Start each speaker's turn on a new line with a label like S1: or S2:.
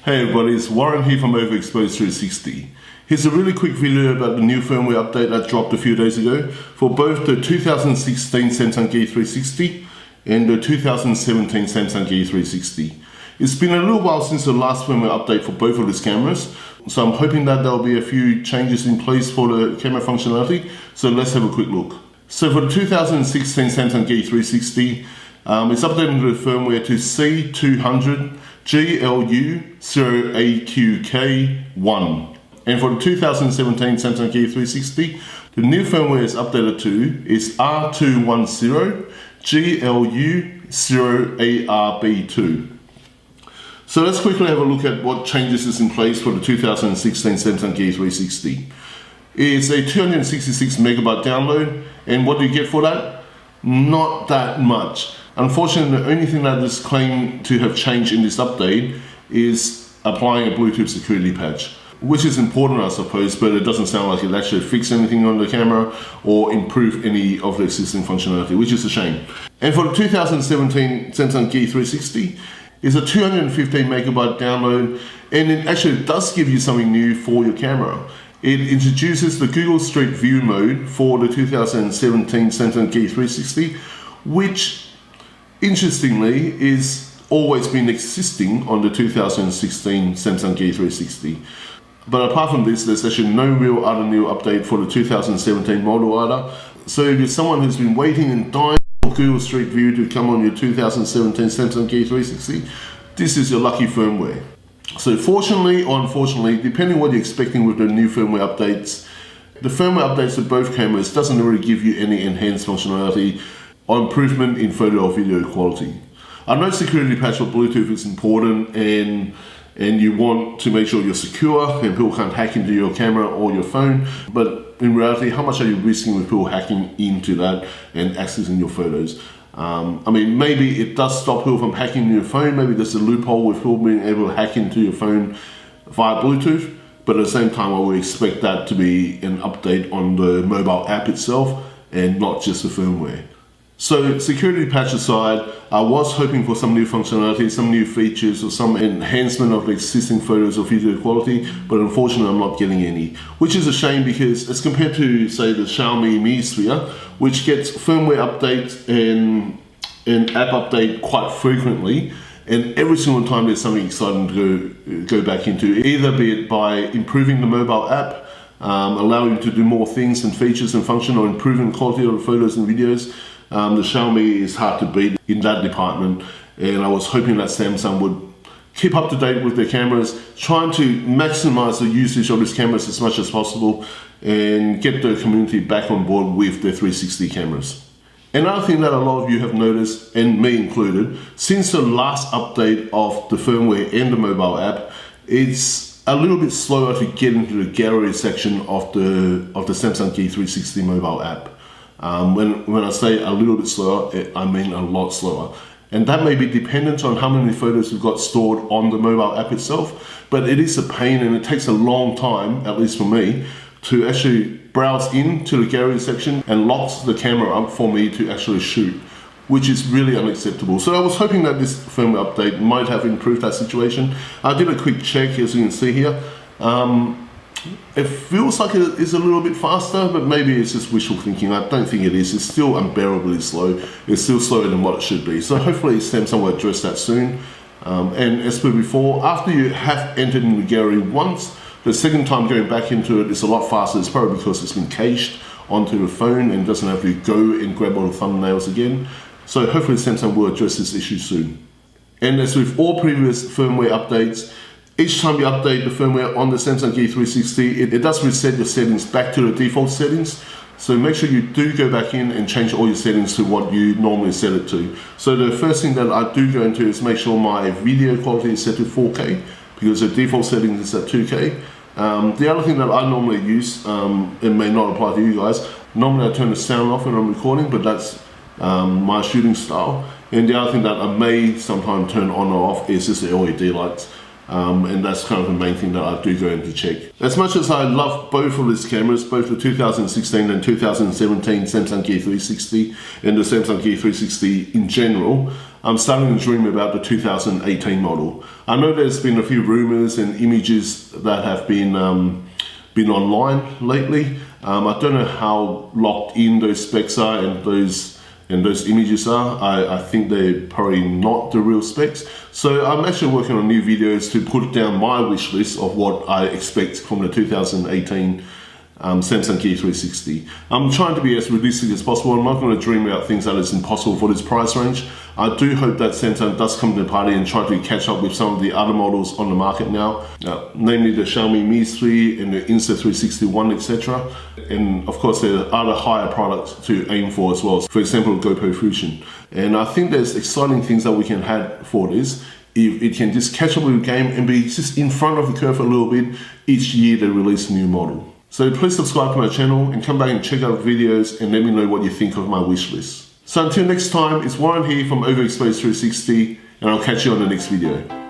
S1: Hey everybody, it's Warren here from Overexposed 360. Here's a really quick video about the new firmware update that dropped a few days ago for both the 2016 Samsung Gear 360 and the 2017 Samsung Gear 360. It's been a little while since the last firmware update for both of these cameras, so I'm hoping that there'll be a few changes in place for the camera functionality, so let's have a quick look. So for the 2016 Samsung Gear 360, it's updating the firmware to C200 GLU0AQK1. And for the 2017 Samsung Gear 360, the new firmware is updated to is R210 GLU0ARB2. So let's quickly have a look at what changes is in place for the 2016 Samsung Gear 360. It's a 266 megabyte download, and what do you get for that? Not that much. Unfortunately, the only thing that is claimed to have changed in this update is applying a Bluetooth security patch, which is important, I suppose, but it doesn't sound like it actually fixed anything on the camera or improve any of the existing functionality, which is a shame. And for the 2017 Samsung Gear 360, it's a 215 megabyte download, and it actually does give you something new for your camera. It introduces the Google Street View mode for the 2017 Samsung Gear 360, which interestingly is always been existing on the 2016 Samsung Gear 360. But apart from this, there's actually no real other new update for the 2017 model either. So if you're someone who's been waiting and dying for Google Street View to come on your 2017 Samsung Gear 360, this is your lucky firmware. So fortunately or unfortunately, depending on what you're expecting with the new firmware updates, the firmware updates of both cameras doesn't really give you any enhanced functionality or improvement in photo or video quality. I know security patch for Bluetooth is important and you want to make sure you're secure and people can't hack into your camera or your phone, but in reality, how much are you risking with people hacking into that and accessing your photos? I mean, maybe it does stop people from hacking into your phone, maybe there's a loophole with people being able to hack into your phone via Bluetooth, but at the same time I would expect that to be an update on the mobile app itself and not just the firmware. So security patch aside, I was hoping for some new functionality, some new features or some enhancement of the existing photos or video quality, but unfortunately I'm not getting any, which is a shame because as compared to say the Xiaomi Mi Sphere, which gets firmware updates and app update quite frequently, and every single time there's something exciting to go back into, either be it by improving the mobile app, allowing you to do more things and features and function, or improving the quality of the photos and videos. The Xiaomi is hard to beat in that department, and I was hoping that Samsung would keep up to date with their cameras, trying to maximize the usage of these cameras as much as possible and get the community back on board with their 360 cameras. Another thing that a lot of you have noticed, and me included, since the last update of the firmware and the mobile app, it's a little bit slower to get into the gallery section of the Samsung Gear 360 mobile app. When I say a little bit slower, I mean a lot slower. And that may be dependent on how many photos you've got stored on the mobile app itself, but it is a pain and it takes a long time, at least for me, to actually browse into the gallery section and locks the camera up for me to actually shoot, which is really unacceptable. So I was hoping that this firmware update might have improved that situation. I did a quick check, as you can see here. It feels like it is a little bit faster, but maybe it's just wishful thinking. I don't think it is. It's still unbearably slow. It's still slower than what it should be. So hopefully Samsung will address that soon. And as per before, after you have entered in the gallery once, the second time going back into it is a lot faster. It's probably because it's been cached onto the phone and doesn't have to go and grab all the thumbnails again. So hopefully Samsung will address this issue soon. And as with all previous firmware updates, each time you update the firmware on the Samsung Gear 360, it does reset your settings back to the default settings. So make sure you do go back in and change all your settings to what you normally set it to. So the first thing that I do go into is make sure my video quality is set to 4K, because the default settings is at 2K. The other thing that I normally use, it may not apply to you guys, normally I turn the sound off when I'm recording, but that's my shooting style. And the other thing that I may sometimes turn on or off is just the LED lights. And that's kind of the main thing that I do go in to check. As much as I love both of these cameras, both the 2016 and 2017 Samsung Gear 360 and the Samsung Gear 360 in general, I'm starting to dream about the 2018 model. I know there's been a few rumors and images that have been online lately. I don't know how locked in those specs are and those images are. I think they're probably not the real specs. So I'm actually working on new videos to put down my wish list of what I expect from the 2018 Samsung Gear 360. I'm trying to be as realistic as possible. I'm not going to dream about things that is impossible for this price range. I do hope that Samsung does come to the party and try to catch up with some of the other models on the market now, namely the Xiaomi Mi 3 and the Insta360 ONE, etc. And of course there are other higher products to aim for as well. For example, GoPro Fusion. And I think there's exciting things that we can have for this if it can just catch up with the game and be just in front of the curve a little bit each year they release a new model. So please subscribe to my channel and come back and check out videos and let me know what you think of my wish list. So until next time, it's Warren here from Overexposed 360 and I'll catch you on the next video.